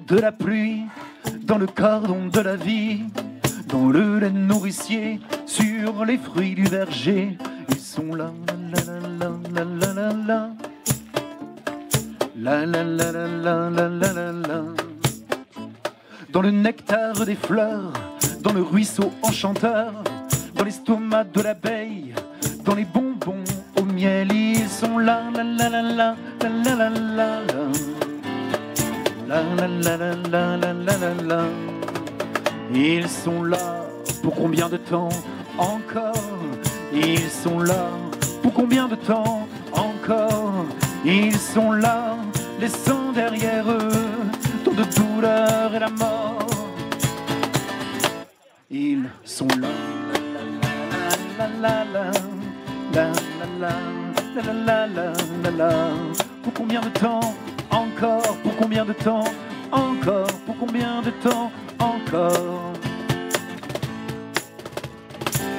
de la pluie, dans le cordon de la vie, dans le lait nourricier, sur les fruits du verger. Ils sont là, la la la la la la la la la la la la la la la. Dans le nectar des fleurs, dans le ruisseau enchanteur, dans l'estomac de l'abeille, dans les bonbons au miel, ils sont là, la la la la la la la la la la la la la la la la. Ils sont là, pour combien de temps encore? Ils sont là, pour combien de temps encore? Ils sont là, laissant derrière eux tant de douleur et la mort. Ils sont là, la la la la la la la la la la la. Pour combien de temps encore? Pour combien de temps encore? Pour combien de temps encore?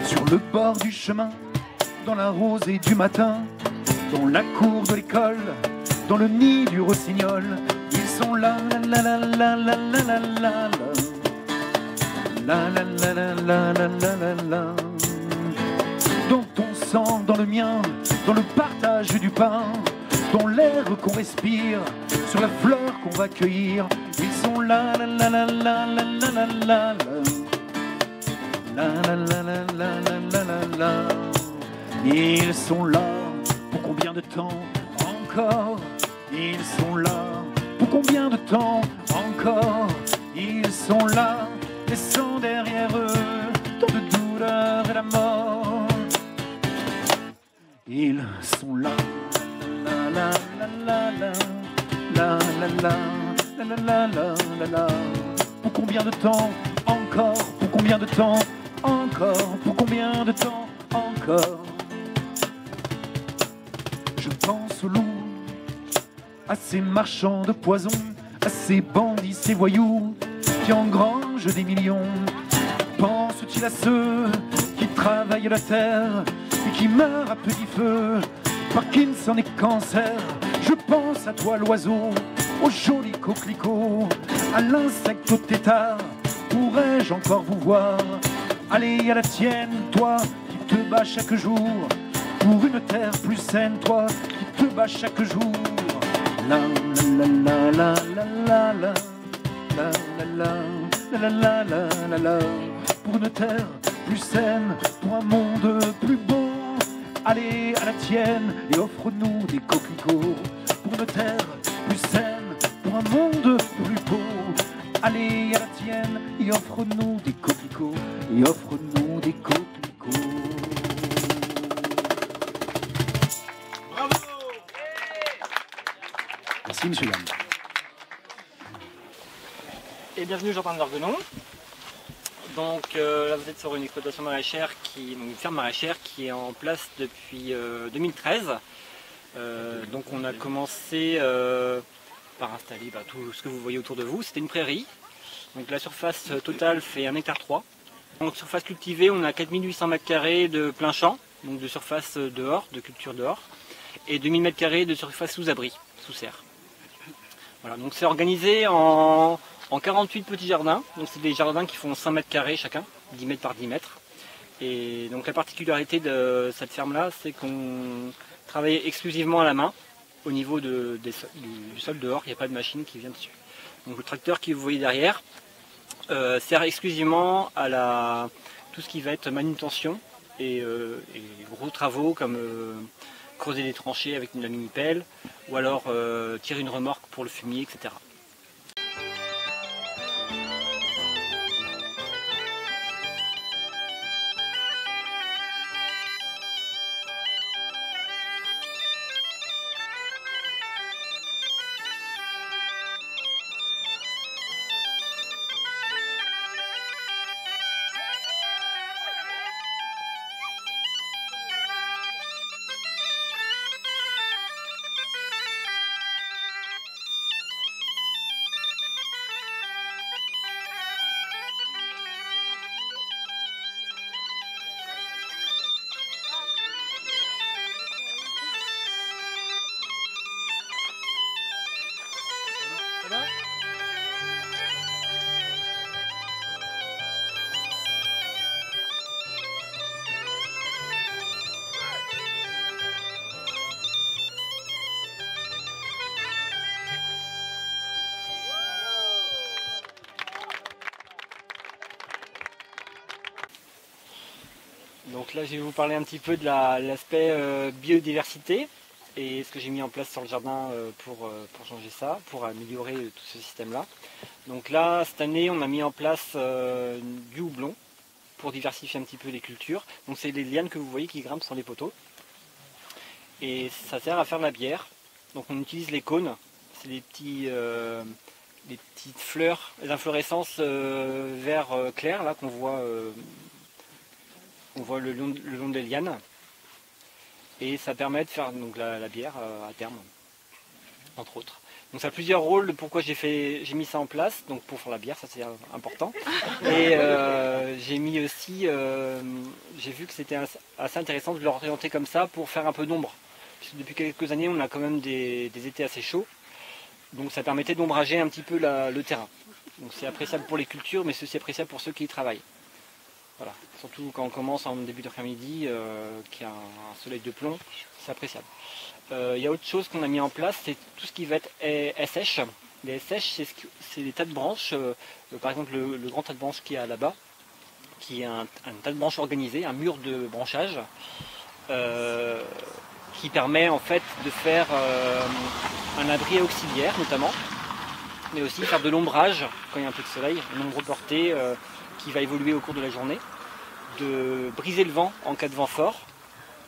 Sur le bord du chemin, dans la rosée du matin, dans la cour de l'école, dans le nid du rossignol, ils sont là, la la la la la la la la la la la la la la la. Dans ton sang, dans le mien, dans le partage du pain, dans l'air qu'on respire, sur la fleur qu'on va cueillir, ils sont là, la la la la la la la la la la la la la la la. Ils sont là, pour combien de temps encore? Ils sont là, pour combien de temps encore? Ils sont là, laissant derrière eux tant de douleur et la mort. Ils sont là, la la la la la la la la la la la la la. Pour combien de temps encore? Pour combien de temps encore? Pour combien de temps encore? Je pense aux loups, à ces marchands de poison, à ces bandits, ces voyous qui engrangent des millions. Penses-tu à ceux qui travaillent la terre et qui meurent à petit feu, Parkinson et cancer? Je pense à toi l'oiseau, au joli coquelicot, à l'insecte au tétard. Pourrais-je encore vous voir? Allez à la tienne, toi qui te bats chaque jour pour une terre plus saine, toi qui te bats chaque jour. La la la la la la la la la la la la la la. Pour une terre plus saine, pour un monde plus beau. Allez à la tienne et offre-nous des coquelicots. Pour une terre plus saine, pour un monde plus beau. Allez à la tienne et offre-nous des coquelicots. Et offre-nous des coquelicots. Bravo! Merci, monsieur Yann. Et bienvenue Jean-Paul Larguenon. Donc là vous êtes sur une exploitation maraîchère, une ferme maraîchère qui est en place depuis 2013. Donc on a commencé par installer tout ce que vous voyez autour de vous. C'était une prairie. Donc la surface totale fait 1,3 hectare. Donc surface cultivée, on a 4800 m² de plein champ, donc de surface dehors, de culture dehors, et 2000 m² de surface sous abri, sous serre. Voilà, donc c'est organisé en 48 petits jardins, donc c'est des jardins qui font 100 m² chacun, 10 mètres par 10 mètres. Et donc la particularité de cette ferme-là, c'est qu'on travaille exclusivement à la main, au niveau du sol dehors, il n'y a pas de machine qui vient dessus. Donc le tracteur que vous voyez derrière sert exclusivement à tout ce qui va être manutention et gros travaux comme creuser des tranchées avec la mini-pelle, ou alors tirer une remorque pour le fumier, etc. Donc là je vais vous parler un petit peu de l'aspect biodiversité et ce que j'ai mis en place sur le jardin pour changer ça, pour améliorer tout ce système-là. Donc là, cette année, on a mis en place du houblon pour diversifier un petit peu les cultures. Donc c'est les lianes que vous voyez qui grimpent sur les poteaux. Et ça sert à faire de la bière. Donc on utilise les cônes, c'est des petites fleurs, les inflorescences vert clair là qu'on voit le long des lianes. Et ça permet de faire donc, la bière à terme, entre autres. Donc ça a plusieurs rôles de pourquoi j'ai mis ça en place, donc pour faire la bière, ça c'est important. Et j'ai mis aussi, j'ai vu que c'était assez intéressant de l'orienter comme ça pour faire un peu d'ombre. Depuis quelques années, on a quand même des étés assez chauds, donc ça permettait d'ombrager un petit peu le terrain. Donc c'est appréciable pour les cultures, mais c'est aussi appréciable pour ceux qui y travaillent. Voilà. Surtout quand on commence en début d'après-midi, qu'il y a un soleil de plomb, c'est appréciable. Il y a autre chose qu'on a mis en place, c'est tout ce qui va être haies sèches. Les haies sèches, c'est des tas de branches, par exemple le grand tas de branches qu'il y a là-bas, qui est un tas de branches organisé, un mur de branchage, qui permet en fait de faire un abri auxiliaire notamment, mais aussi faire de l'ombrage quand il y a un peu de soleil, une ombre portée qui va évoluer au cours de la journée, de briser le vent en cas de vent fort,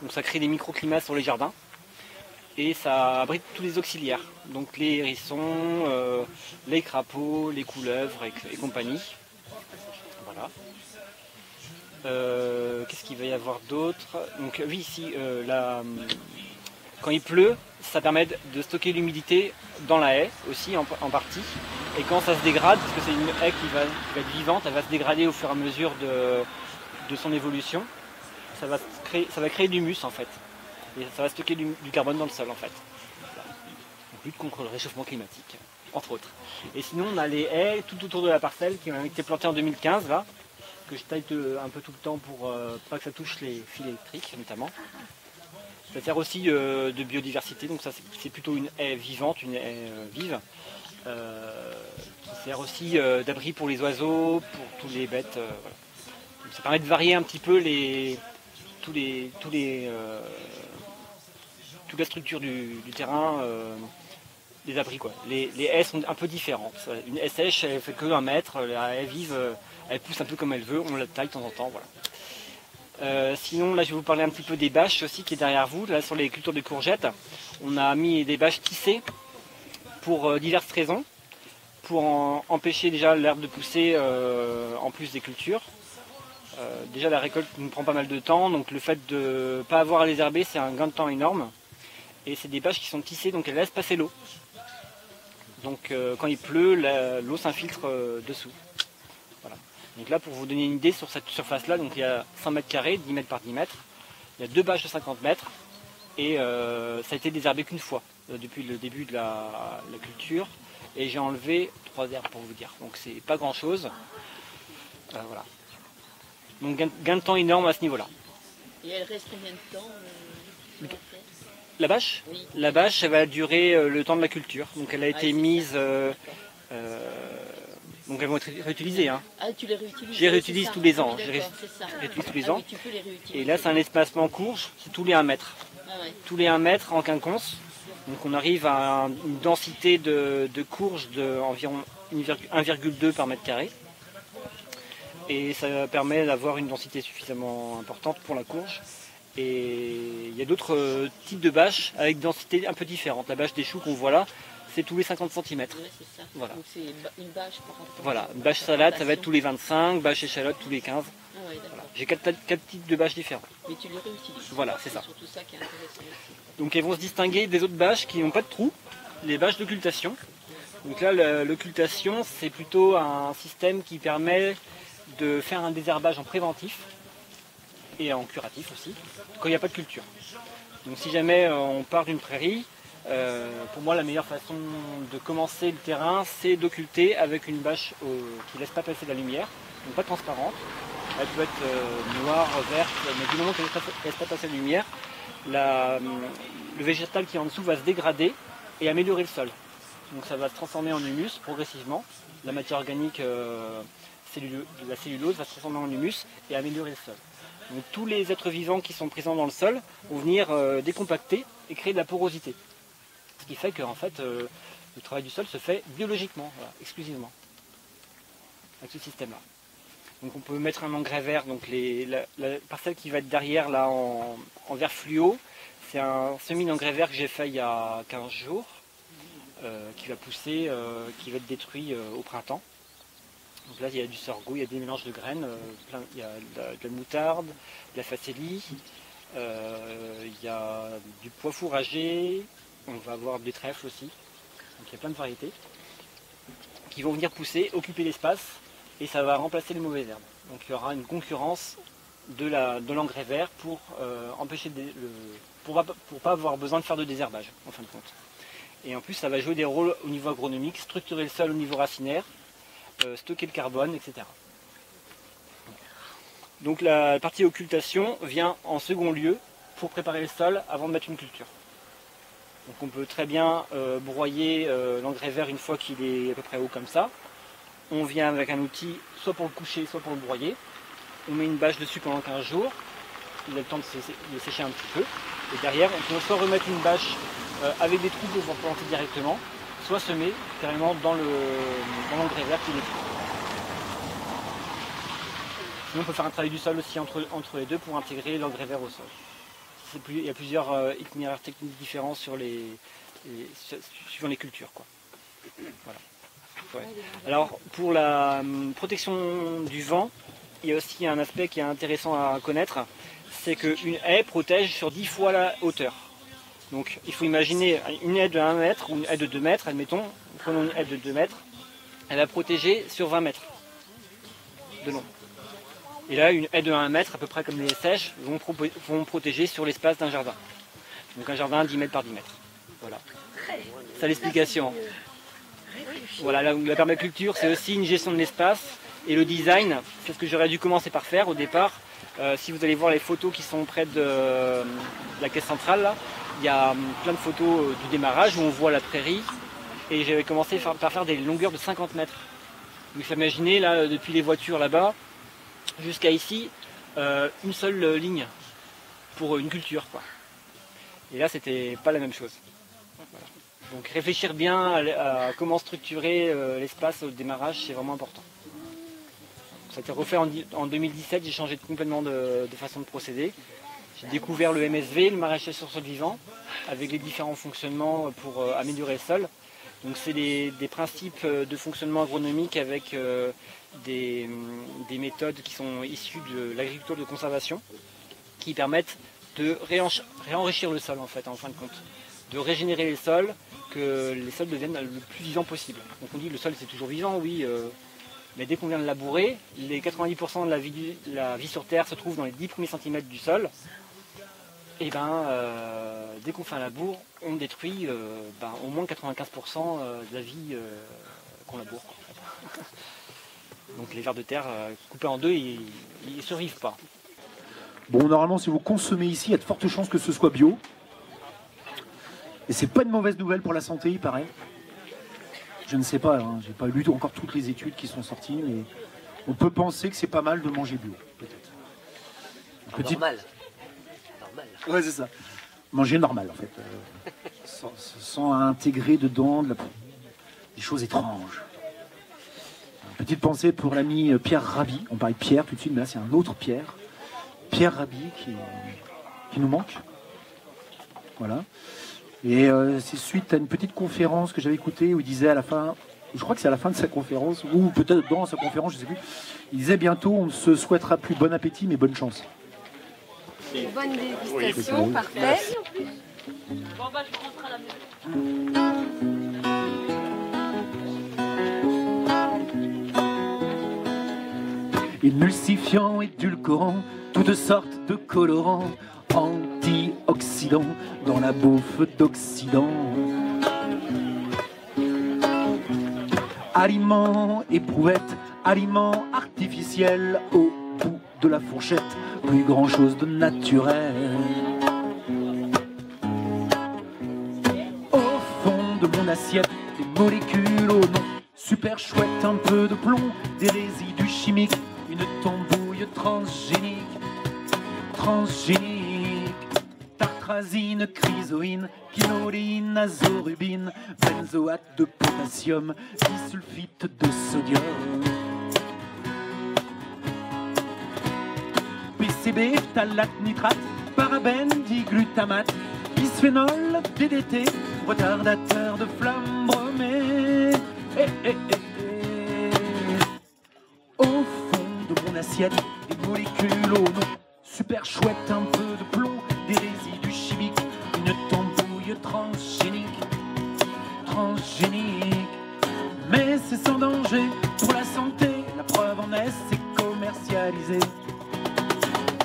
donc ça crée des microclimats sur les jardins, et ça abrite tous les auxiliaires, donc les hérissons, les crapauds, les couleuvres et compagnie. Voilà. Qu'est-ce qu'il va y avoir d'autre? Donc oui, ici, quand il pleut, ça permet de stocker l'humidité dans la haie aussi en partie. Et quand ça se dégrade, parce que c'est une haie qui va être vivante, elle va se dégrader au fur et à mesure de son évolution, ça va créer de l'humus en fait. Et ça va stocker du carbone dans le sol en fait. Voilà. Donc, lutte contre le réchauffement climatique, entre autres. Et sinon on a les haies tout autour de la parcelle qui ont été plantées en 2015 là, que je taille un peu tout le temps pour pas que ça touche les fils électriques notamment. Ça sert aussi de biodiversité, donc ça c'est plutôt une haie vivante, une haie vive, qui sert aussi d'abri pour les oiseaux, pour toutes les bêtes. Voilà. Donc, ça permet de varier un petit peu toute la structure du terrain, des abris quoi. Les haies sont un peu différentes. Une haie sèche, elle fait que 1 mètre, la haie vive, elle pousse un peu comme elle veut, on la taille de temps en temps. Voilà. Sinon, là, je vais vous parler un petit peu des bâches aussi qui est derrière vous. Là, sur les cultures de courgettes, on a mis des bâches tissées pour diverses raisons. Pour empêcher déjà l'herbe de pousser en plus des cultures. Déjà, la récolte nous prend pas mal de temps, donc le fait de ne pas avoir à les herber, c'est un gain de temps énorme. Et c'est des bâches qui sont tissées, donc elles laissent passer l'eau. Donc quand il pleut, l'eau s'infiltre dessous. Voilà. Donc là, pour vous donner une idée sur cette surface-là, donc il y a 100 mètres carrés, 10 mètres par 10 mètres. Il y a 2 bâches de 50 mètres et ça a été désherbé qu'une fois depuis le début de la culture. Et j'ai enlevé 3 herbes pour vous dire. Donc c'est pas grand-chose. Voilà. Donc gain de temps énorme à ce niveau-là. Et elle reste combien de temps La bâche? Oui. La bâche, elle va durer le temps de la culture. Donc elle a été mise... donc elles vont être réutilisées. Hein. Ah, tu les réutilises? Je les réutilise tous les ans. Oui, Je réutilise tous les ans. Oui, tu peux les réutiliser. Et là, c'est un espacement court, c'est tous les 1 mètre. Ah, ouais. Tous les 1 mètre en quinconce. Donc on arrive à une densité de courge d'environ 1,2 par mètre carré. Et ça permet d'avoir une densité suffisamment importante pour la courge. Et il y a d'autres types de bâches avec densité un peu différente. La bâche des choux qu'on voit là, c'est tous les 50 cm. Ouais, c'est ça. Voilà. Donc c'est une bâche par rapport Voilà, une bâche salade, ça va être tous les 25, bâche échalote tous les 15. Ah ouais, d'accord. Voilà. J'ai 4 types de bâches différents. Mais tu les réutilises. Voilà, c'est ça. C'est surtout ça qui est intéressant aussi. Donc elles vont se distinguer des autres bâches qui n'ont pas de trous, les bâches d'occultation. Donc là, l'occultation, c'est plutôt un système qui permet de faire un désherbage en préventif et en curatif aussi, quand il n'y a pas de culture. Donc si jamais on part d'une prairie, pour moi la meilleure façon de commencer le terrain, c'est d'occulter avec une bâche qui ne laisse pas passer de la lumière, donc pas transparente. Elle peut être noire, verte, mais du moment qu'elle ne laisse pas passer la lumière, le végétal qui est en dessous va se dégrader et améliorer le sol. Donc ça va se transformer en humus progressivement. La matière organique, la cellulose va se transformer en humus et améliorer le sol. Donc tous les êtres vivants qui sont présents dans le sol vont venir décompacter et créer de la porosité. Ce qui fait que en fait, le travail du sol se fait biologiquement, voilà, exclusivement, avec ce système-là. Donc on peut mettre un engrais vert, donc la parcelle qui va être derrière là en vert fluo, c'est un semis d'engrais vert que j'ai fait il y a 15 jours, qui va pousser, qui va être détruit au printemps. Donc là il y a du sorgho, il y a des mélanges de graines, il y a de la moutarde, de la facélie, il y a du pois fourragé, on va avoir des trèfles aussi, donc il y a plein de variétés qui vont venir pousser, occuper l'espace et ça va remplacer les mauvaises herbes. Donc il y aura une concurrence de l'engrais vert pour empêcher pour pas avoir besoin de faire de désherbage en fin de compte. Et en plus ça va jouer des rôles au niveau agronomique, structurer le sol au niveau racinaire, stocker le carbone, etc. Donc la partie occultation vient en second lieu pour préparer le sol avant de mettre une culture. Donc on peut très bien broyer l'engrais vert une fois qu'il est à peu près haut comme ça. On vient avec un outil soit pour le coucher, soit pour le broyer. On met une bâche dessus pendant 15 jours. Il a le temps de sécher un petit peu. Et derrière, on peut soit remettre une bâche avec des trous pour pouvoir planter directement, soit semer carrément dans l'engrais vert qui est détruit. Sinon on peut faire un travail du sol aussi entre les deux pour intégrer l'engrais vert au sol. Il y a plusieurs itinéraires techniques différents suivant les cultures, quoi. Voilà. Ouais. Alors pour la protection du vent, il y a aussi un aspect qui est intéressant à connaître, c'est qu'une haie protège sur 10 fois la hauteur. Donc il faut imaginer une haie de 1 mètre ou une haie de 2 mètres, admettons, prenons une haie de 2 mètres, elle va protéger sur 20 mètres de long. Et là, une haie de 1 mètre, à peu près comme les sèches, vont protéger sur l'espace d'un jardin. Donc un jardin 10 mètres par 10 mètres. Voilà. C'est l'explication. Voilà, la permaculture, c'est aussi une gestion de l'espace. Et le design, c'est ce que j'aurais dû commencer par faire au départ. Si vous allez voir les photos qui sont près de la caisse centrale, là, il y a plein de photos du démarrage où on voit la prairie. Et j'avais commencé par faire des longueurs de 50 mètres. Donc imaginez, là, depuis les voitures là-bas, jusqu'à ici, une seule ligne pour une culture, quoi. Et là, c'était pas la même chose. Voilà. Donc réfléchir bien à comment structurer l'espace au démarrage, c'est vraiment important. Ça a été refait en 2017, j'ai changé complètement de façon de procéder. J'ai découvert le MSV, le maraîchage sur sol vivant, avec les différents fonctionnements pour améliorer le sol. Donc c'est des principes de fonctionnement agronomique avec des méthodes qui sont issues de l'agriculture de conservation, qui permettent de réenrichir le sol en fin de compte, de régénérer les sols, que les sols deviennent le plus vivants possible. Donc on dit que le sol c'est toujours vivant, oui, mais dès qu'on vient de labourer, les 90% de la vie sur Terre se trouvent dans les 10 premiers centimètres du sol. Et dès qu'on fait un labour, on détruit au moins 95% de la vie qu'on laboure. Donc les vers de terre coupés en deux, ils ne survivent pas. Bon, normalement, si vous consommez ici, il y a de fortes chances que ce soit bio. Et c'est pas une mauvaise nouvelle pour la santé, il paraît. Je ne sais pas, hein, j'ai pas lu encore toutes les études qui sont sorties, mais on peut penser que c'est pas mal de manger bio, peut-être. Normal. Ouais, c'est ça. Manger normal, en fait. Sans intégrer dedans des choses étranges. Petite pensée pour l'ami Pierre Rabhi. On parlait de Pierre tout de suite, mais là c'est un autre Pierre. Pierre Rabhi qui nous manque. Voilà. Et c'est suite à une petite conférence que j'avais écoutée où il disait à la fin, je crois que c'est à la fin de sa conférence, ou peut-être dans sa conférence, je ne sais plus, il disait bientôt on ne se souhaitera plus bon appétit mais bonne chance. Bonne dégustation, oui. parfait. Bon bah je rentre à la maison. Émulsifiants, édulcorants, toutes sortes de colorants, antioxydants dans la bouffe d'Occident. Aliments, éprouvettes, aliments artificiels, au bout de la fourchette, plus grand chose de naturel. Au fond de mon assiette, des molécules au nom super chouette, un peu de plomb, des résidus chimiques, une tambouille transgénique. transgénique, tartrazine, chrysoïne, quinoline, azorubine, benzoate de potassium, disulfite de sodium. PCB, phtalate, nitrate, parabène, diglutamate, bisphénol, DDT, retardateur de flamme bromée. Au fond de mon assiette, des molécules au nom super chouette, un peu de plomb, des résidus chimiques, une tambouille transgénique, mais c'est sans danger pour la santé, la preuve en est, c'est commercialisé.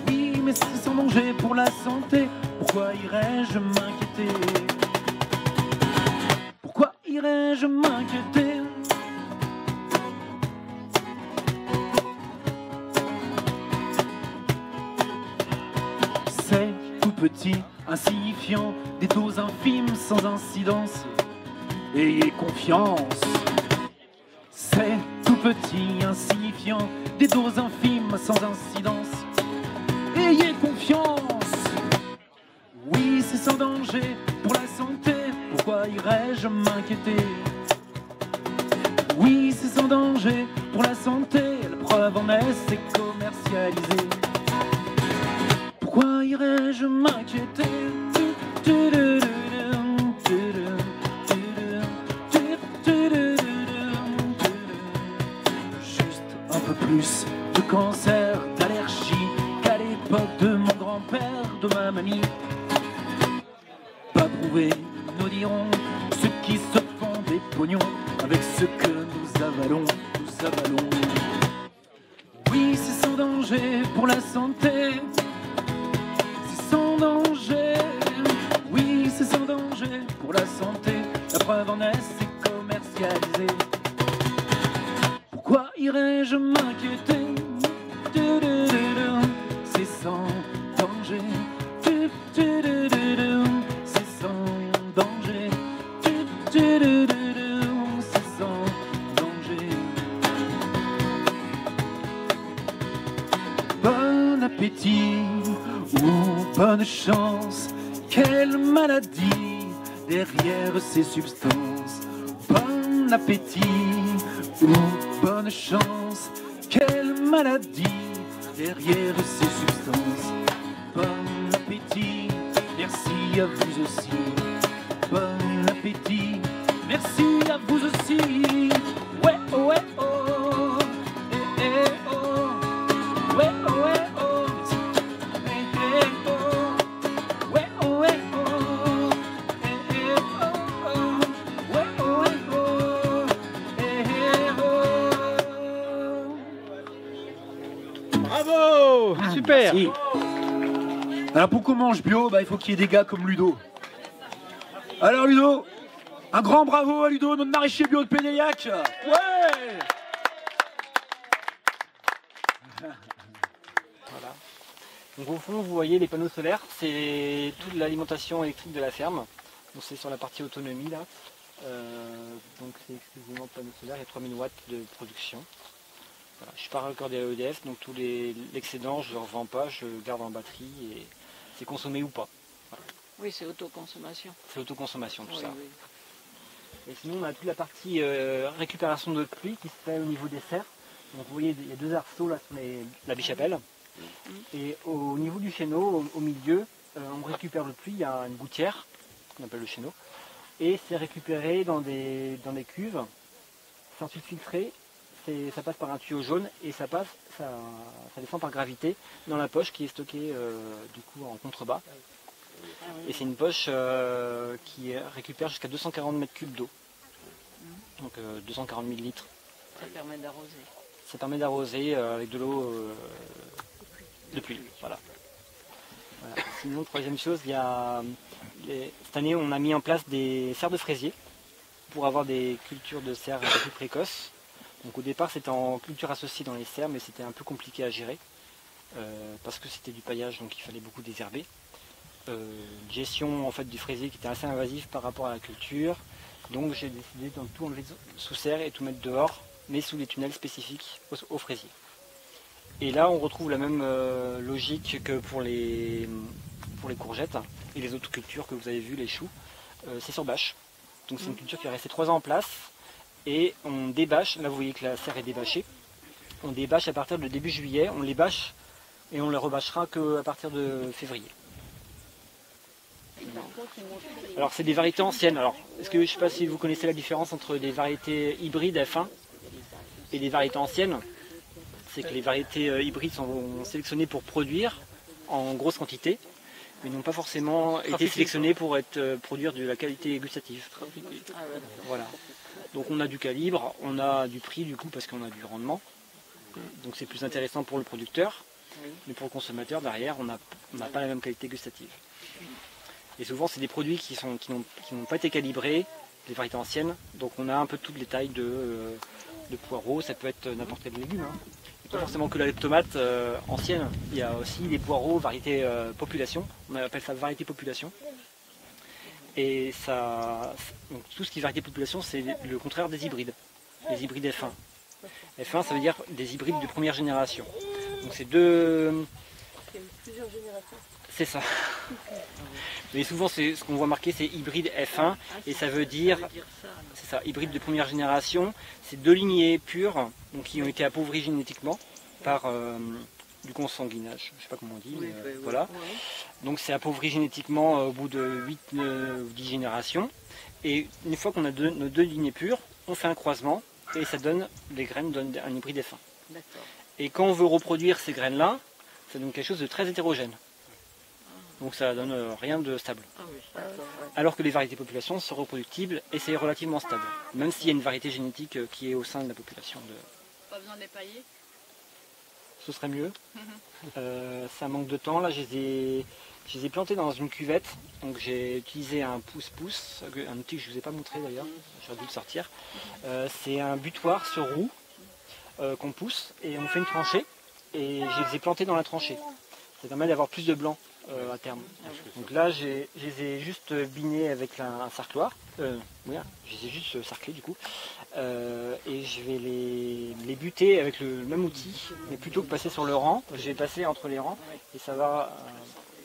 Oui, mais c'est sans danger pour la santé, pourquoi irais-je m'inquiéter? Pourquoi irais-je m'inquiéter? C'est tout petit, insignifiant, des doses infimes sans incidence. Ayez confiance. C'est tout petit, insignifiant, des doses infimes sans incidence. Ayez confiance. Oui, c'est sans danger pour la santé, pourquoi irais-je m'inquiéter? Oui, c'est sans danger pour la santé, la preuve en est, c'est commercialisé. Pourquoi irais-je m'inquiéter? Juste un peu plus de cancer, d'allergie qu'à l'époque de mon grand-père, de ma mamie. Pas prouvé, nous dirons ceux qui se font des pognons avec ce que nous avalons, Oui, c'est sans danger pour la santé. C'est sans danger. Oui, c'est sans danger pour la santé. La preuve en est, c'est commercialisé. Pourquoi irais-je m'inquiéter? C'est sans danger. C'est sans danger. C'est sans danger. Bon appétit ou bonne chance, quelle maladie derrière ces substances. Bon appétit ou bonne chance, quelle maladie derrière ces substances. Bon appétit, merci à vous aussi. Bon appétit, merci à vous aussi. Ouais, oh, ouais, oh, eh, eh, oh, ouais, oh, ouais, oh, eh, eh, oh, ouais, oh, ouais, oh, eh, eh, oh, oh, ouais, oh, ouais, oh, eh, eh, oh. Bravo, super. Merci. Alors pour qu'on mange bio, il faut qu'il y ait des gars comme Ludo. Alors Ludo, un grand bravo à Ludo, notre maraîcher bio de Pédéliac. Ouais. Voilà. Donc au fond, vous voyez les panneaux solaires, c'est toute l'alimentation électrique de la ferme. Donc c'est sur la partie autonomie là. Donc c'est exclusivement panneaux solaires, il y a 3000 watts de production. Voilà. Je ne suis pas raccordé à EDF, donc tout l'excédent je ne le revends pas, je le garde en batterie et c'est consommé ou pas. Voilà. Oui, c'est autoconsommation. C'est autoconsommation tout Oui, ça. oui. Et sinon on a toute la partie récupération de pluie qui se fait au niveau des serres. Donc vous voyez il y a deux arceaux là sur la Bichapelle. Et au niveau du chéneau, au milieu, on récupère le pluie, il y a une gouttière qu'on appelle le chéneau. Et c'est récupéré dans des cuves, c'est ensuite filtré, ça passe par un tuyau jaune et ça descend par gravité dans la poche qui est stockée du coup en contrebas. Et c'est une poche qui récupère jusqu'à 240 mètres cubes d'eau, donc 240 000 litres. Ça permet d'arroser. Ça permet d'arroser avec de l'eau de pluie. Voilà. Voilà. Sinon, troisième chose, cette année on a mis en place des serres de fraisier pour avoir des cultures de serres un peu plus précoces. Donc au départ c'était en culture associée dans les serres, mais c'était un peu compliqué à gérer parce que c'était du paillage, donc il fallait beaucoup désherber. Gestion en fait du fraisier qui était assez invasif par rapport à la culture, donc j'ai décidé de tout enlever sous serre et tout mettre dehors, mais sous les tunnels spécifiques au fraisier. Et là, on retrouve la même logique que pour les courgettes et les autres cultures que vous avez vues, les choux. C'est sur bâche. Donc c'est une culture qui est restée 3 ans en place. Et on débâche, là vous voyez que la serre est débâchée. On débâche à partir de début juillet, on les bâche et on les rebâchera qu'à partir de février. Alors c'est des variétés anciennes. Alors, est-ce que je ne sais pas si vous connaissez la différence entre des variétés hybrides F1 et des variétés anciennes? C'est que les variétés hybrides sont sélectionnées pour produire en grosse quantité, mais n'ont pas forcément été sélectionnées pour produire de la qualité gustative. Voilà. Donc on a du calibre, on a du prix du coup parce qu'on a du rendement. Donc c'est plus intéressant pour le producteur, mais pour le consommateur derrière on n'a pas la même qualité gustative. Et souvent c'est des produits qui n'ont pas été calibrés, des variétés anciennes, donc on a un peu toutes les tailles de poireaux, ça peut être n'importe quel légume. Hein. Pas forcément que la tomate ancienne, il y a aussi des poireaux variété population, on appelle ça variété population. Et ça, donc tout ce qui est variété population, c'est le contraire des hybrides, les hybrides F1. F1, ça veut dire des hybrides de première génération. Donc c'est deux... C'est ça. Mais souvent, ce qu'on voit marqué, c'est hybride F1, et ça veut dire, c'est ça, hybride de première génération. C'est 2 lignées pures, donc qui ont été appauvries génétiquement par du consanguinage. Je ne sais pas comment on dit, mais voilà. Donc c'est appauvri génétiquement au bout de 8 ou 10 générations. Et une fois qu'on a nos 2 lignées pures, on fait un croisement et ça donne, les graines donnent un hybride F1. Et quand on veut reproduire ces graines-là, ça donne quelque chose de très hétérogène. Donc ça donne rien de stable. Alors que les variétés population sont reproductibles et c'est relativement stable. Même s'il y a une variété génétique qui est au sein de la population. Pas besoin d'épailler. Ce serait mieux. Ça manque de temps. Là, je les ai plantés dans une cuvette. Donc j'ai utilisé un pouce-pouce, un outil que je ne vous ai pas montré d'ailleurs. J'aurais dû le sortir. C'est un butoir sur roue qu'on pousse et on fait une tranchée. Et je les ai plantés dans la tranchée. Ça permet d'avoir plus de blanc à terme. Donc là, je les ai juste binés avec un sarcloir. Oui, je les ai juste sarclés du coup. Et je vais les buter avec le même outil, mais plutôt que passer sur le rang, je vais passer entre les rangs et ça va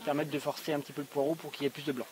permettre de forcer un petit peu le poireau pour qu'il y ait plus de blanc.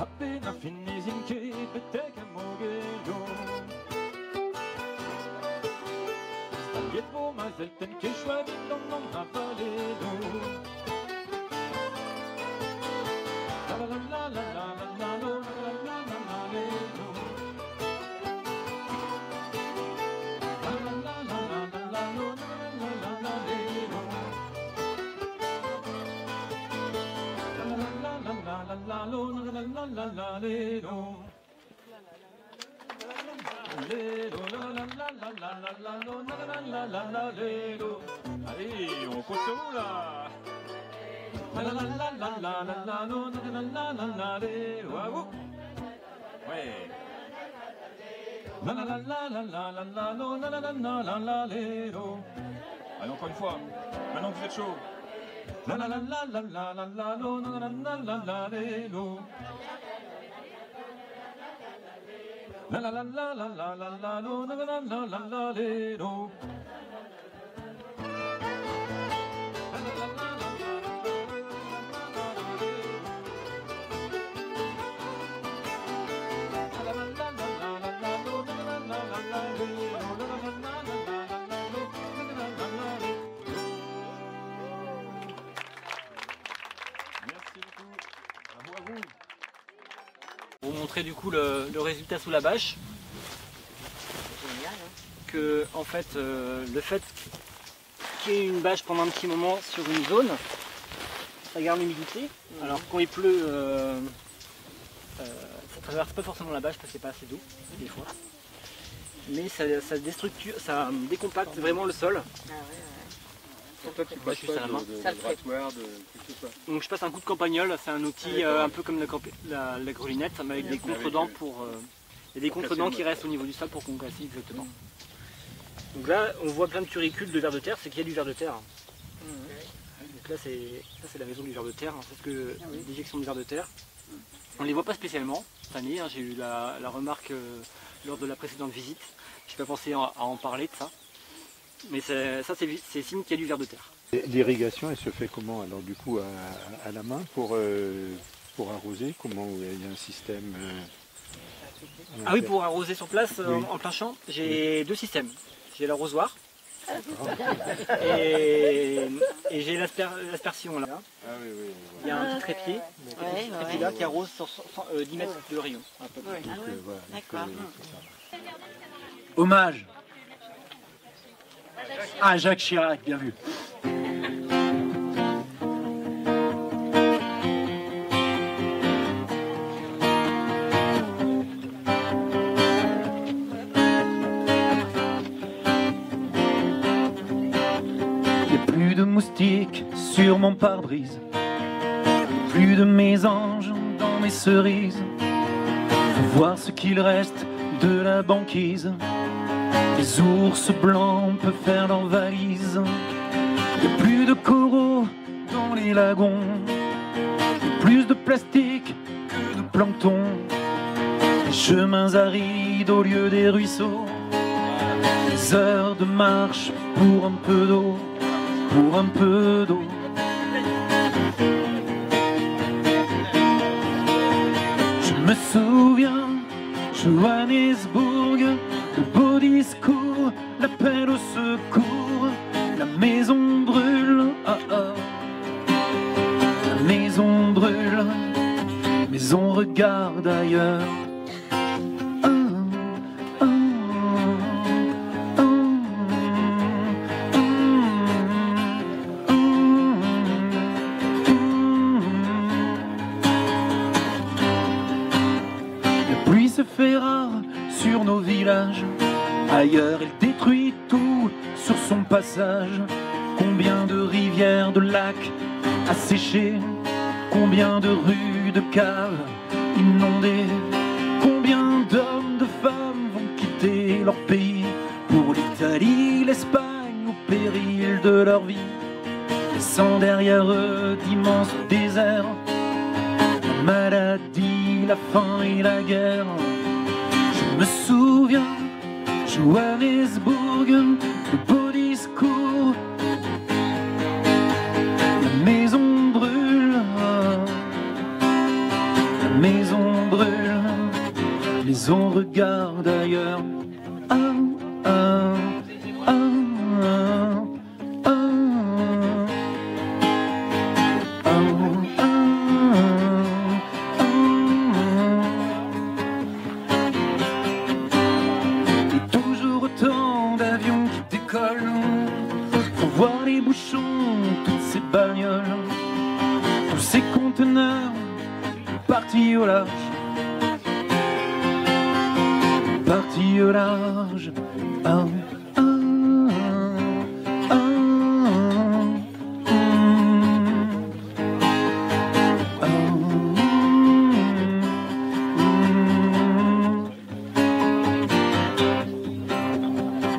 appena finisem che peteke mogelo. Stagliet ma zelten che schwabin non avalelo. La la la la la la la la la la la la. Allez, on continue là. Ouais. Allez, encore une fois. Maintenant que vous êtes chaud. La la la la la la la la la la la la la lo. La la la la la la la la lo la la la la la lo. Pour vous montrer du coup le résultat sous la bâche. Que en fait, le fait qu'il y ait une bâche pendant un petit moment sur une zone, ça garde l'humidité. Alors quand il pleut, ça traverse pas forcément la bâche parce que c'est pas assez d'eau des fois. Mais ça déstructure, ça décompacte vraiment le sol. Toi, tu passes pas de grattoir, de tout ça. Donc je passe un coup de campagnol, c'est un outil un peu comme la grelinette, mais avec des contredents pour. Il y a des contredents qui restent au niveau du sol pour concasser exactement. Donc là, on voit plein de turicules de vers de terre, c'est qu'il y a du ver de terre. Donc là, c'est la maison du ver de terre, c'est que l'éjection du ver de terre. On ne les voit pas spécialement cette année, j'ai eu la remarque lors de la précédente visite. Je n'ai pas pensé à en parler de ça. Mais ça, c'est signe qu'il y a du ver de terre. L'irrigation, elle se fait comment alors du coup à la main pour arroser? Comment il y a un système Ah oui, pour arroser sur place en plein champ, j'ai deux systèmes. J'ai l'arrosoir et j'ai l'aspersion là. Ah oui, oui, oui. Il y a un petit trépied, là qui arrose sur 10 mètres de rayon. D'accord. Hommage à Jacques Chirac, bien vu. Il n'y a plus de moustiques sur mon pare-brise, plus de mésanges dans mes cerises. Faut voir ce qu'il reste de la banquise. Les ours blancs peuvent faire leurs valises. Il n'y a plus de coraux dans les lagons, plus de plastique que de plancton. Les chemins arides au lieu des ruisseaux, des heures de marche pour un peu d'eau, pour un peu d'eau. Je me souviens, Johannesburg, le beau discours, l'appel au secours, la maison brûle, ah ah. La maison brûle, mais on regarde ailleurs. Ah, ah, ah, La pluie se fait rare sur nos villages. Ailleurs, elle détruit tout sur son passage. Combien de rivières, de lacs asséchés, combien de rues, de caves inondées, combien d'hommes, de femmes vont quitter leur pays pour l'Italie, l'Espagne, au péril de leur vie, laissant derrière eux d'immenses déserts, la maladie, la faim et la guerre. Je me souviens, Johannesburg, le beau discours, la maison brûle, la maison mais on regarde ailleurs. Ah, ah, ah, ah, ah, et toujours autant d'avions qui décollent. Faut voir les bouchons, toutes ces bagnoles, tous ces conteneurs partis au large. Parti au large. Ah, ah, ah, ah,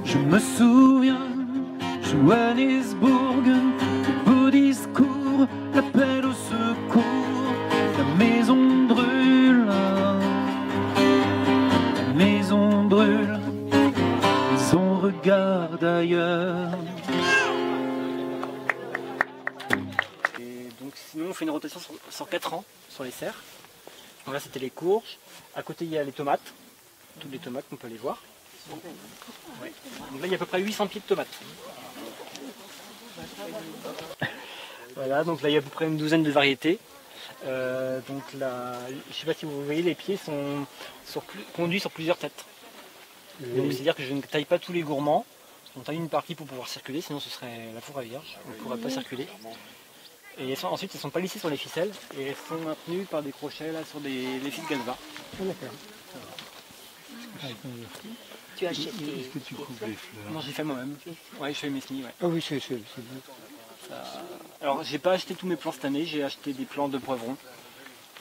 je me souviens, Johannesburg, le beau discours, l'appel au secours, la maison brûle. Maison brûle, mais on regarde ailleurs. Et donc sinon on fait une rotation sur 4 ans sur les serres. Donc là c'était les courges. À côté il y a les tomates. Toutes les tomates, on peut les voir. Ouais. Donc là il y a à peu près 800 pieds de tomates. Voilà, donc là il y a à peu près une douzaine de variétés. Donc là, je ne sais pas si vous voyez, les pieds sont conduits sur plusieurs têtes. C'est-à-dire que je ne taille pas tous les gourmands, on taille une partie pour pouvoir circuler, sinon ce serait la fourre à vierge, on ne pourrait pas circuler. Et ensuite, elles ne sont pas lissées sur les ficelles, et elles sont maintenues par des crochets là, sur des fils Galva. Tu achètes Est-ce que tu coupes les fleurs? Non, j'ai fait moi-même. Ouais, je fais mes semis, ouais. Ah oui, c'est bien. Alors, j'ai pas acheté tous mes plants cette année, j'ai acheté des plants de poivrons,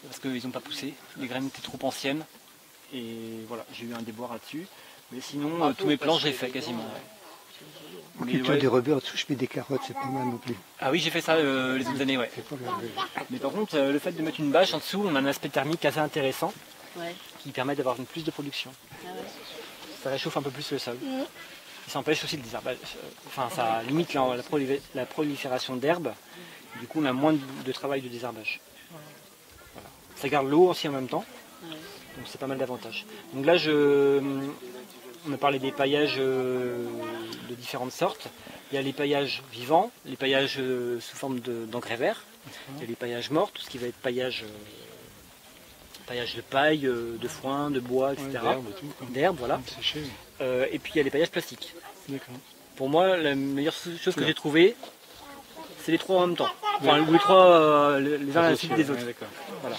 parce qu'ils n'ont pas poussé, les graines étaient trop anciennes, et voilà, j'ai eu un déboire là-dessus. Mais sinon, tous mes plants, je les fais quasiment. Ouais. Mais tu as des rebelles en dessous, je mets des carottes, c'est pas mal non plus. Ah oui, j'ai fait ça les autres années, ouais. Mais par contre, le fait de mettre une bâche en dessous, on a un aspect thermique assez intéressant, qui permet d'avoir plus de production. Ça réchauffe un peu plus le sol. Et ça empêche aussi le désherbage. Enfin, ça limite la prolifération d'herbes. Du coup, on a moins de travail de désherbage. Voilà. Ça garde l'eau aussi en même temps. Donc c'est pas mal d'avantages. Donc là, on a parlé des paillages de différentes sortes. Il y a les paillages vivants, les paillages sous forme d'engrais vert. Il y a les paillages morts, tout ce qui va être paillage de paille, de foin, de bois, etc. D'herbe, voilà. Et puis il y a les paillages plastiques. Pour moi, la meilleure chose que j'ai trouvée, c'est les trois en même temps. Enfin, les trois, les uns à la suite des autres. Voilà.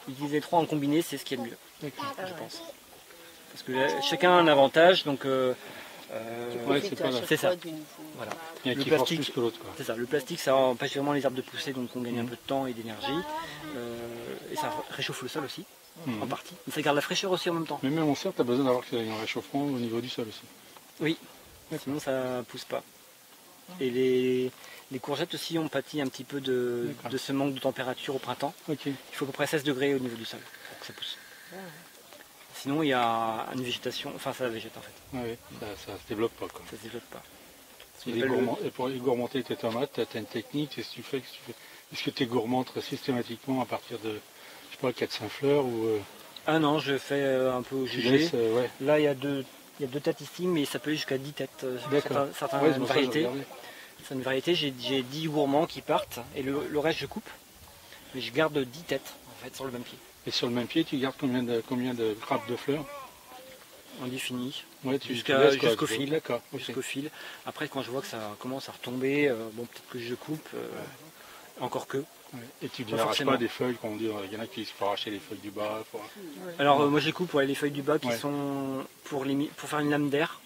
Utiliser les trois en combiné, c'est ce qui est le mieux, je pense. Parce que chacun a un avantage, donc c'est ça. Voilà. Le plastique, c'est ça. Le plastique, ça empêche vraiment les arbres de pousser, donc on gagne un peu de temps et d'énergie. Et ça réchauffe le sol aussi, en partie. Mais ça garde la fraîcheur aussi en même temps. Mais même en serre, tu as besoin d'avoir un réchauffement au niveau du sol aussi. Oui, sinon ça pousse pas. Et les courgettes aussi ont pâti un petit peu de ce manque de température au printemps. Il faut à peu près 16 degrés au niveau du sol pour que ça pousse. Sinon il y a une végétation, enfin ça végète en fait. Oui, ça se développe pas quoi. Ça se développe pas. Et pour gourmenter tes tomates, tu as une technique, qu'est-ce que tu fais? Est-ce que tu gourmantes systématiquement à partir de, je sais pas, 4-5 fleurs ou Ah non, je fais un peu au jugé. Là il y a deux têtes ici, mais ça peut aller jusqu'à 10 têtes. Certaines variétés. C'est une variété, j'ai 10 gourmands qui partent et le reste je coupe. Mais je garde 10 têtes en fait sur le même pied. Et sur le même pied, tu gardes combien de grappes de fleurs? Indéfini. Ouais, jusqu'au fil. D'accord. Jusqu'au fil. Après quand je vois que ça commence à retomber, bon peut-être que je coupe. Encore que. Et tu n'arraches pas des feuilles, comme on dit, il y en a qui se font arracher les feuilles du bas. Alors moi je coupe les feuilles du bas qui sont pour faire une lame d'air.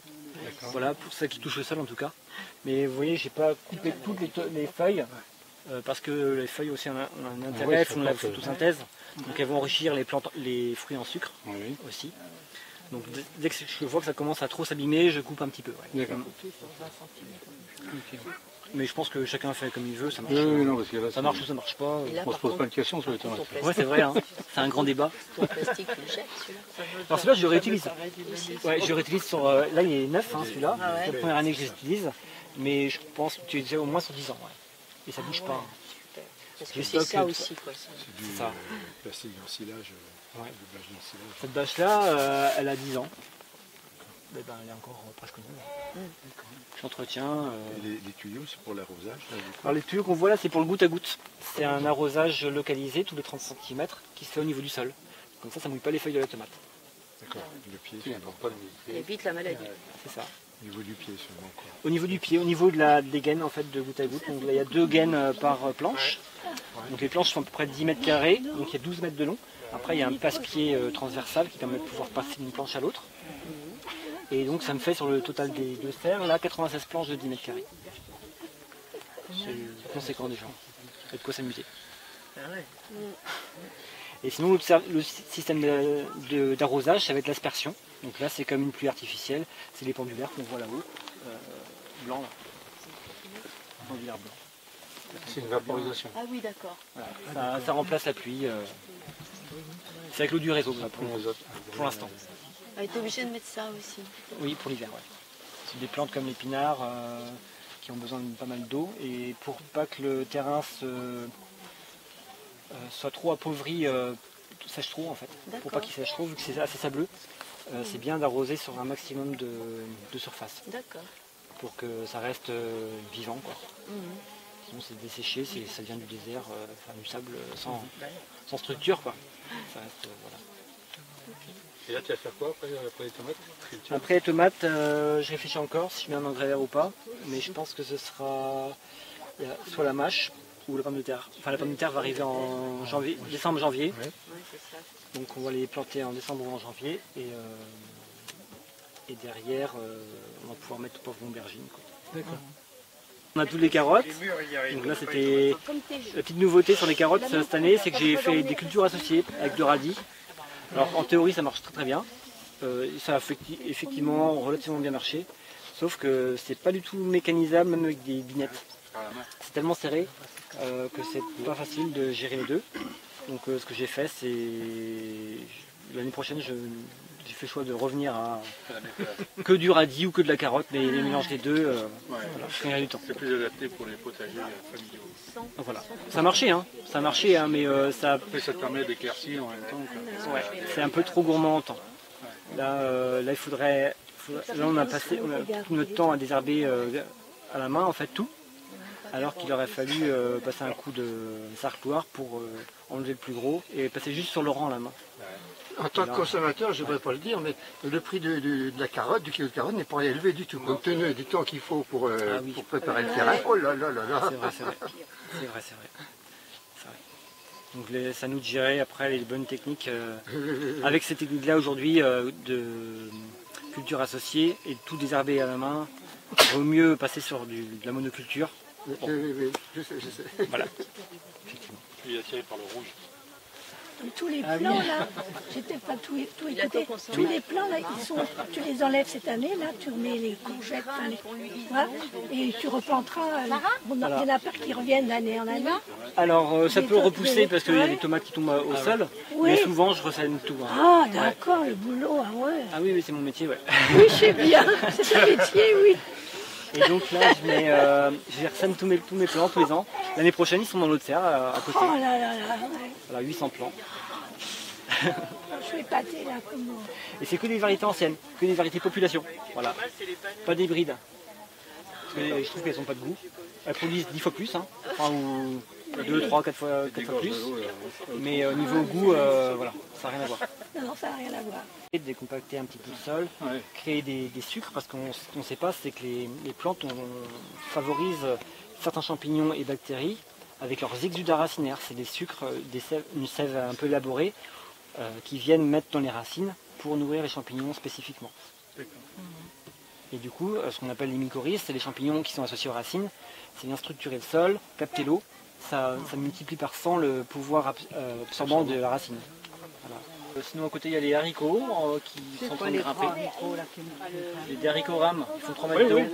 Voilà, pour ça qui touche le sol en tout cas. Mais vous voyez, j'ai pas coupé toutes les feuilles, parce que les feuilles aussi ont un intérêt, elles font de la photosynthèse, donc elles vont enrichir les fruits en sucre aussi. Donc dès que je vois que ça commence à trop s'abîmer, je coupe un petit peu. Mais je pense que chacun fait comme il veut, ça marche. Non, parce que là, ça marche ou ça marche pas. On se pose pas de questions sur les tomates. Ouais, c'est vrai, hein. C'est un grand débat. Ton plastique, tu le jettes celui-là? Alors celui-là, je le réutilise. Ouais, je le réutilise sur. Là, il est neuf, hein, celui-là. C'est la première année que je l'utilise. Mais je pense que tu es au moins sur 10 ans. Ouais. Et ça bouge pas. Parce que c'est ça aussi, quoi. C'est du plastique d'ensilage. Ouais. de bâche d'ensilage. Cette bâche-là, elle a 10 ans. Mais ben, elle est encore presque neuve. J'entretiens. Et les tuyaux, c'est pour l'arrosage là, du coup Alors les tuyaux qu'on voit là, c'est pour le goutte à goutte. C'est un arrosage localisé tous les 30 cm qui se fait au niveau du sol. Comme ça mouille pas les feuilles de la tomate. D'accord. Le pied, Tu n'importe pas Ça évite la maladie. C'est ça. au niveau du pied seulement. Quoi. Au niveau du pied, au niveau des gaines en fait de goutte à goutte. Donc là, il y a 2 gaines par planche. Donc les planches font à peu près 10 mètres carrés, donc il y a 12 mètres de long. Après il y a un passe-pied transversal qui permet de pouvoir passer d'une planche à l'autre. Et donc ça me fait sur le total des 2 serres, là 96 planches de 10 mètres carrés. C'est conséquent déjà. Il y a de quoi s'amuser. Et sinon le système d'arrosage, ça va être l'aspersion. Donc là c'est comme une pluie artificielle, c'est les pendulaires qu'on voit là-haut, blanc là. Pendulaire blanc. C'est une vaporisation. Ah oui, d'accord. Voilà. Ça remplace la pluie. C'est avec l'eau du réseau là, pour l'instant. Ah, t'es obligé de mettre ça aussi. Oui, pour l'hiver. Ouais. C'est des plantes comme l'épinard qui ont besoin de pas mal d'eau. Et pour pas que le terrain soit trop appauvri, sèche trop en fait. Pour pas qu'il sèche trop, vu que c'est assez sableux, c'est bien d'arroser sur un maximum de surface. D'accord. Pour que ça reste vivant. Quoi. Sinon c'est desséché, ça devient du désert, du sable sans structure. Quoi. Ça reste, voilà. Et là, tu vas faire quoi après les tomates? Après les tomates, je réfléchis encore si je mets un engrais vert ou pas, mais je pense que ce sera soit la mâche ou la pomme de terre. Enfin la pomme de terre va arriver en décembre-janvier, donc on va les planter en décembre ou en janvier, et derrière on va pouvoir mettre pauvre aubergine. D'accord. On a toutes les carottes, donc là c'était la petite nouveauté sur les carottes cette année, c'est que j'ai fait des cultures associées avec le radis. Alors en théorie ça marche très très bien, ça a effectivement relativement bien marché, sauf que c'est pas du tout mécanisable même avec des vignettes. C'est tellement serré que c'est pas facile de gérer les deux. Donc ce que j'ai fait c'est l'année prochaine j'ai fait le choix de revenir à que du radis ou que de la carotte, mais les mélanges des deux, voilà, je gagnerai du temps. C'est plus adapté pour les potagers familiaux. Donc, voilà. Ça a marché, mais ça... Après, ça te permet d'éclaircir en même temps. Ouais, c'est un peu trop gourmand en temps. Là il faudrait... Là on a passé tout notre temps à désherber à la main, en fait tout, alors qu'il aurait fallu passer un coup de sarcloir pour enlever le plus gros et passer juste sur le rang à la main. En tant que consommateur, je ne voudrais pas le dire, mais le prix de la carotte, du kilo de carotte, n'est pas élevé du tout, compte tenu du temps qu'il faut pour préparer le terrain. Oh là là là là. C'est vrai. Donc ça nous de gérer après les bonnes techniques. Avec ces techniques-là aujourd'hui de culture associée et tout désherber à la main, il vaut mieux passer sur de la monoculture. Bon. Oui, je sais. Voilà. Effectivement. Il est attiré par le rouge. Tous les plants là, j'étais pas tout écouté, tous les plants là, tu les enlèves cette année, là, tu remets les courgettes, voilà, et tu replanteras. Il y en a pas qui reviennent d'année en année. Alors ça peut repousser parce qu'il y a des tomates qui tombent au sol, mais souvent je ressème tout. Hein. Ah d'accord, le boulot, ah ouais. Ah oui, c'est mon métier, ouais. Oui, je sais bien, c'est ton métier, oui. Et donc là, je ressème tous mes plants tous les ans. L'année prochaine, ils sont dans l'autre serre à côté. Oh là là là. Voilà, 800 plants. Je suis épatée là, comment. Et c'est que des variétés anciennes, que des variétés population. Voilà. Pas d'hybrides. Parce que je trouve qu'elles n'ont pas de goût. Elles produisent 10 fois plus, hein. Enfin, ou 2, 3, 4 fois plus. Mais au niveau goût, voilà, ça n'a rien à voir. Non, ça n'a rien à voir. Décompacter un petit peu le sol, créer des sucres, parce qu'on ne sait pas, c'est que les plantes favorisent certains champignons et bactéries avec leurs exudats racinaires. C'est des sucres, une sève un peu élaborée qui viennent mettre dans les racines pour nourrir les champignons spécifiquement. Et du coup, ce qu'on appelle les mycorhizes, c'est les champignons qui sont associés aux racines. C'est bien structurer le sol, capter l'eau, ça multiplie par 100 le pouvoir absorbant de la racine. Voilà. Sinon à côté il y a les haricots qui sont en train de grimper. Les haricots rames qui font 3 mètres de haut.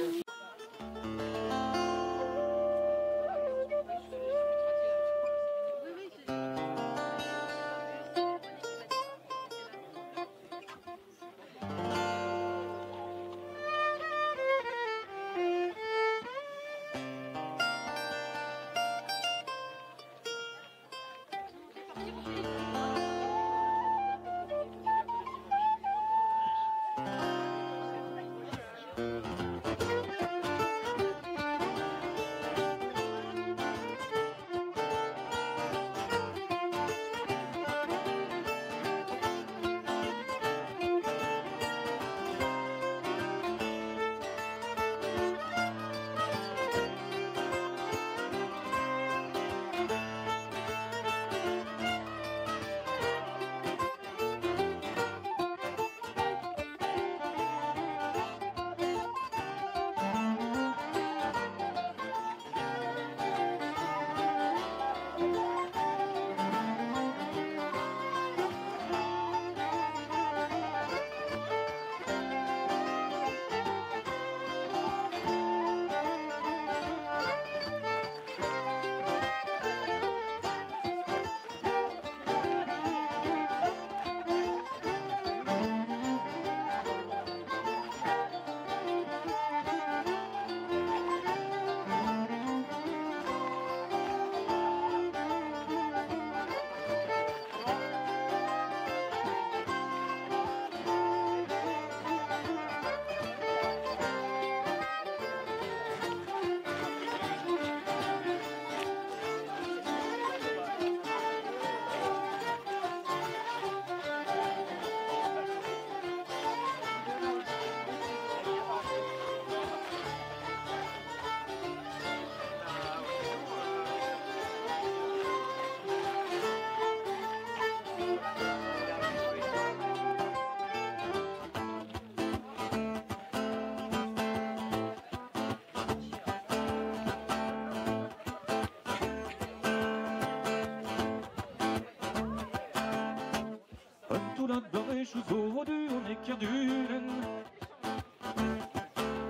dat is zo duur ik ja duren.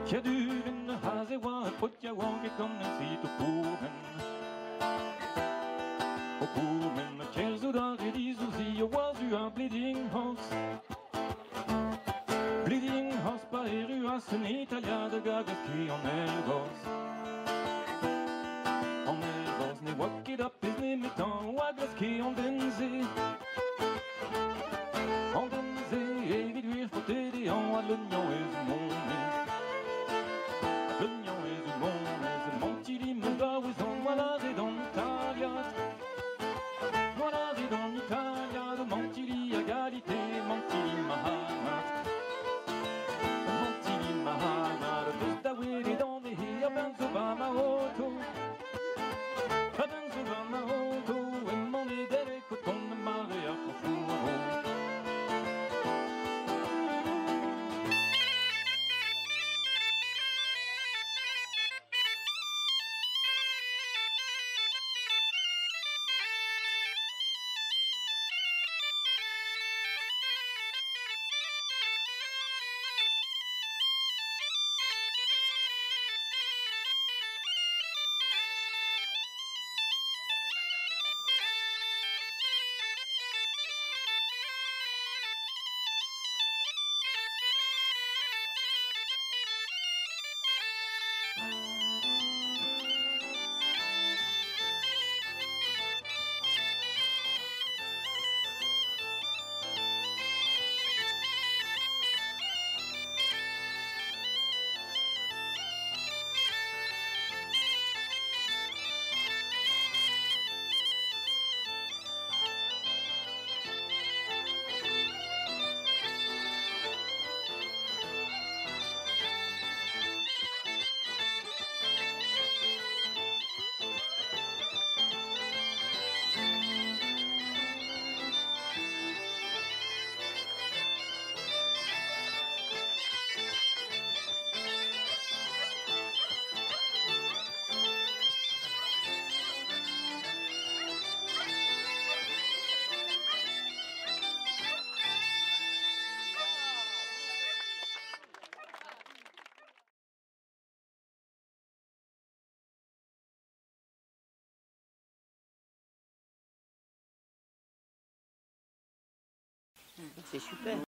Ja duren haze wa pot ja wong ik kom en zie te komen. Op komen met je zo daar die zo zie je was u een bleeding house. Bleeding house par u as een Italia de gaga qui en Elgos. En Elgos ne walk it up is ne metan wagas qui en Denze. En Denze evit weer voor tede en wat l'union is mon nez. L'union is mon nez. Mon petit lit me va où sont voilà et dans l'Italia. Voilà et dans l'Italia de mon petit lit égalité, mon petit lit Mahamat. Mon petit lit Mahamat. Just a way dans les hills, benzo va ma auto. Benzo va ma auto. Et mon idée coton de Maria pour fou. C'est super.